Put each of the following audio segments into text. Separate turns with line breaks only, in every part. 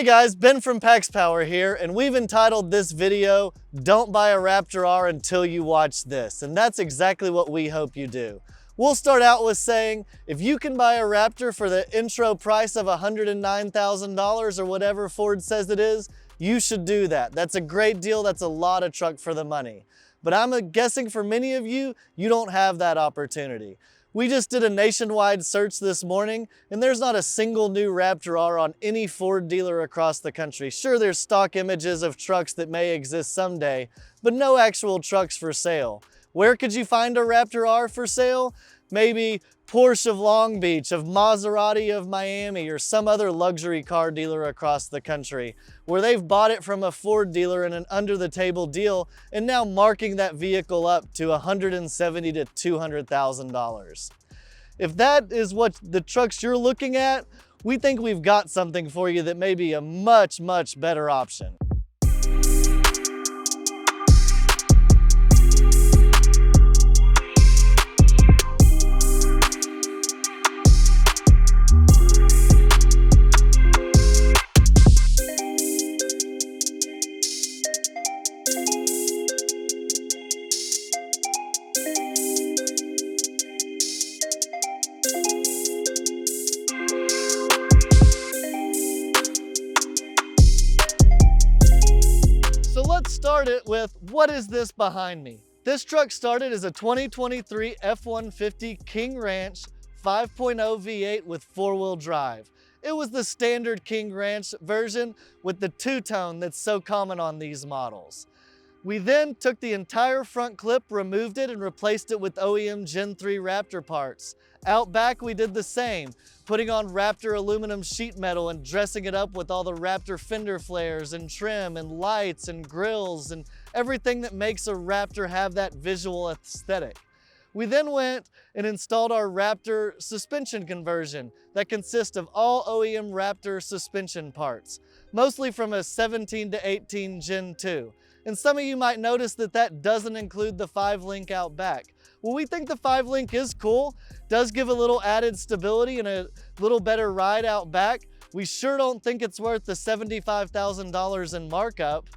guys, Ben from PaxPower here, and we've entitled this video, Don't Buy a Raptor R Until You Watch This, and that's exactly what we hope you do. We'll start out with saying, if you can buy a Raptor for the intro price of $109,000 or whatever Ford says it is, you should do that. That's a great deal, that's a lot of truck for the money. But I'm guessing for many of you, you don't have that opportunity. We just did a nationwide search this morning, and there's not a single new Raptor R on any Ford dealer across the country. Sure, there's stock images of trucks that may exist someday, but no actual trucks for sale. Where could you find a Raptor R for sale? Maybe Porsche of Long Beach, of Maserati of Miami, or some other luxury car dealer across the country, where they've bought it from a Ford dealer in an under-the-table deal and now marking that vehicle up to $170,000 to $200,000. If that is what the trucks you're looking at, we think we've got something for you that may be a much, much better option. So let's start it with, what is this behind me? This truck started as a 2023 F-150 King Ranch 5.0 V8 with four-wheel drive. It was the standard King Ranch version with the two-tone that's so common on these models. We then took the entire front clip, removed it, and replaced it with OEM Gen 3 Raptor parts. Out back, we did the same, putting on Raptor aluminum sheet metal and dressing it up with all the Raptor fender flares and trim and lights and grills and everything that makes a Raptor have that visual aesthetic. We then went and installed our Raptor suspension conversion that consists of all OEM Raptor suspension parts, mostly from a 17 to 18 Gen 2. And some of you might notice that that doesn't include the 5-link out back. Well, we think the 5-link is cool, does give a little added stability and a little better ride out back. We sure don't think it's worth the $75,000 in markup.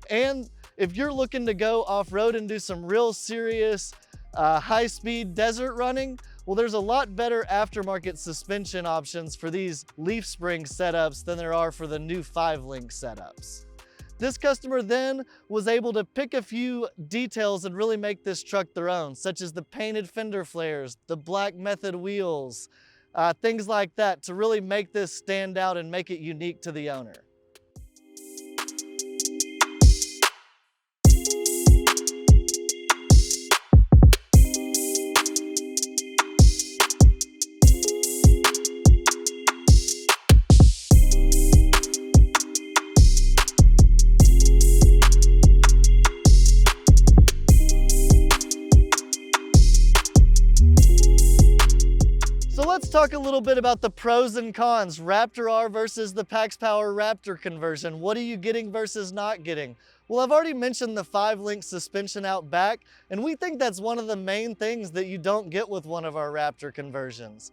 And if you're looking to go off-road and do some real serious high-speed desert running, well, there's a lot better aftermarket suspension options for these leaf spring setups than there are for the new 5-link setups. This customer then was able to pick a few details and really make this truck their own, such as the painted fender flares, the black method wheels, things like that, to really make this stand out and make it unique to the owner. So let's talk a little bit about the pros and cons, Raptor R versus the PaxPower Raptor Conversion. What are you getting versus not getting? Well, I've already mentioned the 5-link suspension out back, and we think that's one of the main things that you don't get with one of our Raptor conversions.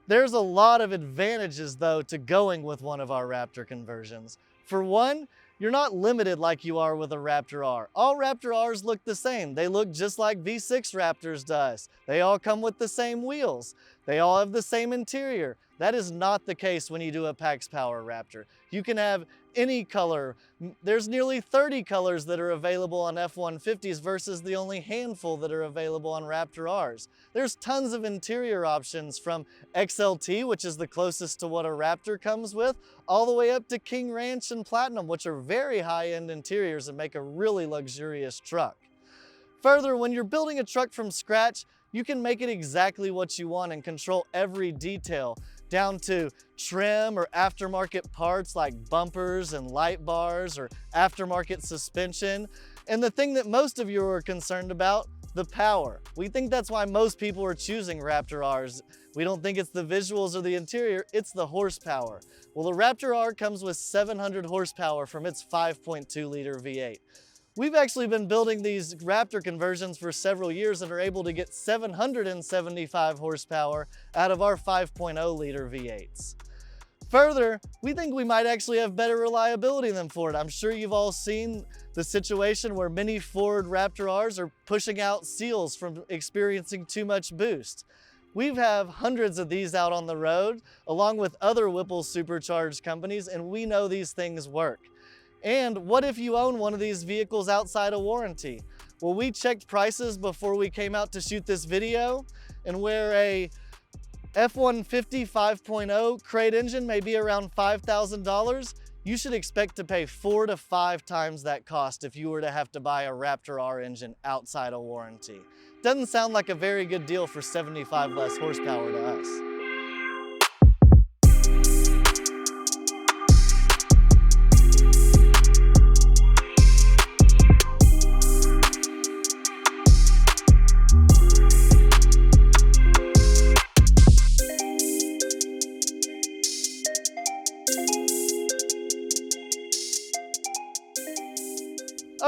There's a lot of advantages, though, to going with one of our Raptor conversions. For one, you're not limited like you are with a Raptor R. All Raptor Rs look the same. They look just like V6 Raptors do us. They all come with the same wheels. They all have the same interior. That is not the case when you do a PaxPower Raptor. You can have any color. There's nearly 30 colors that are available on F-150s versus the only handful that are available on Raptor Rs. There's tons of interior options from XLT, which is the closest to what a Raptor comes with, all the way up to King Ranch and Platinum, which are very high-end interiors and make a really luxurious truck. Further, when you're building a truck from scratch, you can make it exactly what you want and control every detail, down to trim or aftermarket parts like bumpers and light bars or aftermarket suspension. And the thing that most of you are concerned about, the power. We think that's why most people are choosing Raptor Rs. We don't think it's the visuals or the interior, it's the horsepower. Well, the Raptor R comes with 700 horsepower from its 5.2 liter V8. We've actually been building these Raptor conversions for several years and are able to get 775 horsepower out of our 5.0 liter V8s. Further, we think we might actually have better reliability than Ford. I'm sure you've all seen the situation where many Ford Raptor Rs are pushing out seals from experiencing too much boost. We have hundreds of these out on the road, along with other Whipple Supercharged companies, and we know these things work. And what if you own one of these vehicles outside of warranty? Well, we checked prices before we came out to shoot this video, and where a F-150 5.0 crate engine may be around $5,000, you should expect to pay 4 to 5 times that cost if you were to have to buy a Raptor R engine outside of warranty. Doesn't sound like a very good deal for 75 less horsepower to us.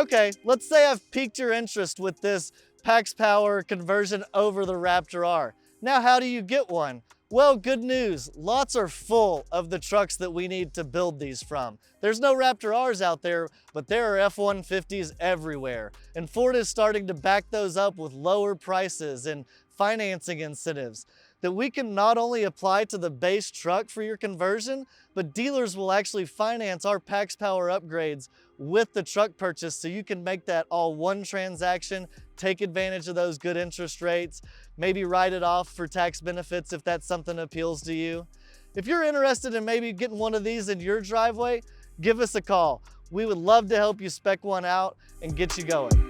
Okay, let's say I've piqued your interest with this PaxPower conversion over the Raptor R. Now, how do you get one? Well, good news. Lots are full of the trucks that we need to build these from. There's no Raptor Rs out there, but there are F-150s everywhere. And Ford is starting to back those up with lower prices and financing incentives that we can not only apply to the base truck for your conversion, but dealers will actually finance our PaxPower upgrades with the truck purchase, so you can make that all one transaction, take advantage of those good interest rates, maybe write it off for tax benefits if that's something that appeals to you. If you're interested in maybe getting one of these in your driveway, give us a call. We would love to help you spec one out and get you going.